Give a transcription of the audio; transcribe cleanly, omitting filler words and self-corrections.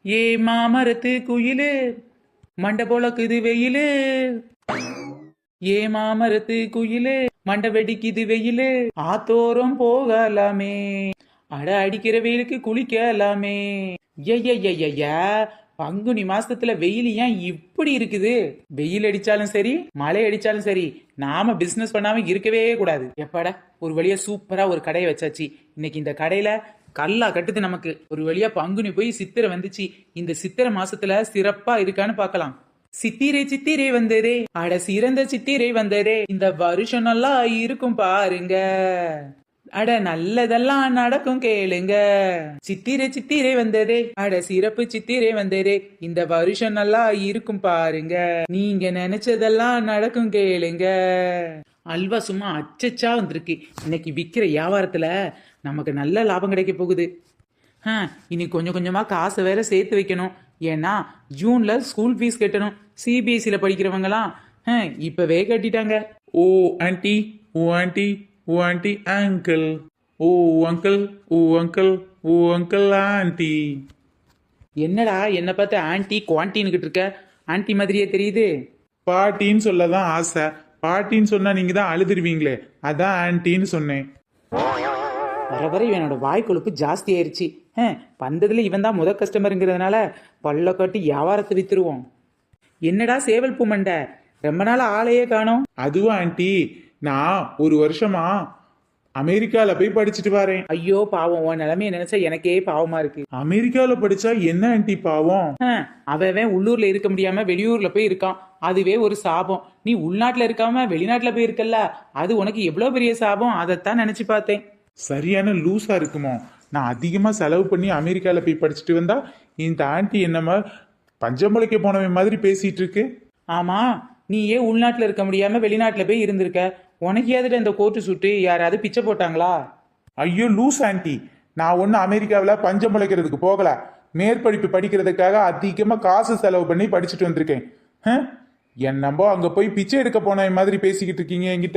ஏ மாமரத்து குயிலு மண்டை பொழக்குது வெயிலு. ஏ மாமரத்து குயிலு மண்டை வெடிக்குது வெயிலு. ஆத்தோரம் போகலாமே, அட அடிக்கிற வெயிலுக்கு குளிக்கலாமே. ஐயா, பங்குனி மாசத்துல வெயில் ஏன் இப்படி இருக்குது? வெயில் அடிச்சாலும் சரி மழை அடிச்சாலும் சரி நாம பிசினஸ் பண்ணாம இருக்கவே கூடாது. எப்பாடா ஒரு வழியா சூப்பரா ஒரு கடையை வச்சாச்சு. இன்னைக்கு இந்த கடையில கல்லா கட்டுது நமக்கு. ஒரு வழியா பங்குனி போய் சித்திரை வந்துச்சு. இந்த சித்திரை மாசத்துல சிறப்பா இருக்கான்னு பார்க்கலாம். சித்திரை சித்திரை வந்ததே, அட சிறந்த சித்திரை வந்ததே, இந்த வருஷம் நல்லா இருக்கும் பாருங்க, அட நல்லதெல்லாம் நடக்கும் கேளுங்க. சித்திரை சித்திரை வந்ததே, அட சிறப்பு சித்திரை வந்ததே, இந்த வருஷம் நல்லா இருக்கும் பாருங்க, நீங்க நினைச்சதெல்லாம் நடக்கும் கேளுங்க. அல்வா சும்மா அச்சச்சா வந்திருக்கு. இன்னைக்கு விற்கிற வியாபாரத்துல நமக்கு நல்ல லாபம் கிடைக்க போகுது. இனி கொஞ்சம் கொஞ்சமா காசை வேற சேர்த்து வைக்கணும். ஏன்னா ஜூன்ல ஸ்கூல் ஃபீஸ் கட்டணும். சிபிஎஸ்சியில படிக்கிறவங்கலாம் இப்பவே கட்டிட்டாங்க. ஓ ஆண்டி, ஓ ஆண்டி, ஓ ஆண்டி அங்கிள், ஓ அங்கிள், ஓ அங்கிள், ஓ அங்கிள் ஆண்டி. என்னடா என்ன பார்த்து ஆன்டி குவான்டின்னு இருக்க? ஆன்டி மாதிரியே தெரியுது. பாட்டின்னு சொல்லதான் ஆசை. பாட்டின்னு சொன்னா நீங்க தான் அழுதுருவீங்களே, அதான் ஆன்டின்னு சொன்னேன். வர வர இவனோட வாய் கொழுப்பு ஜாஸ்தி ஆயிருச்சு. வந்ததுல இவன் தான் முதல் கஸ்டமருங்கிறதுனால பல்ல காட்டி வியாபாரத்தை வித்துருவோம். என்னடா சேவல் பூ மண்டை, ரொம்ப நாள் ஆளையே காணோம். அதுவும் ஆண்டி, நான் ஒரு வருஷமா அமெரிக்கால போய் படிச்சுட்டு வரேன். ஐயோ பாவம், உன் நிலைமைய நினைச்சா எனக்கே பாவமா இருக்கு. அமெரிக்கால படிச்சா என்ன ஆண்டி பாவம்? அவன் உள்ளூர்ல இருக்க முடியாம வெளியூர்ல போய் இருக்கான், அதுவே ஒரு சாபம். நீ உள்நாட்டுல இருக்காம வெளிநாட்டுல போய் இருக்கல்ல, அது உனக்கு எவ்வளவு பெரிய சாபம். அதைத்தான் நினைச்சு பார்த்தேன். சரியான லூசா இருக்குமோ? நான் அதிகமா செலவு பண்ணி அமெரிக்கால போய் படிச்சுட்டு வந்தா இந்த ஆண்டி என்னமா பஞ்சமலைக்கு போனவன் மாதிரி பேசிட்டு இருக்கு. ஆமா, நீ ஏன் உள்நாட்டுல இருக்க முடியாம வெளிநாட்டுல போய் இருந்திருக்க? உனக்கு ஏதுட இந்த கோட்டு சுட்டு யாராவது பிச்சை போட்டாங்களா? ஐயோ லூஸ் ஆண்டி, நான் ஒண்ணு அமெரிக்காவில் பஞ்சம் முளைக்கிறதுக்கு போகல. மேற்படிப்பு படிக்கிறதுக்காக அதிகமா காசு செலவு பண்ணி படிச்சுட்டு வந்திருக்கேன். என்னம்போ அங்க போய் பிச்சை எடுக்க போன மாதிரி பேசிக்கிட்டு இருக்கீங்க என்கிட்ட.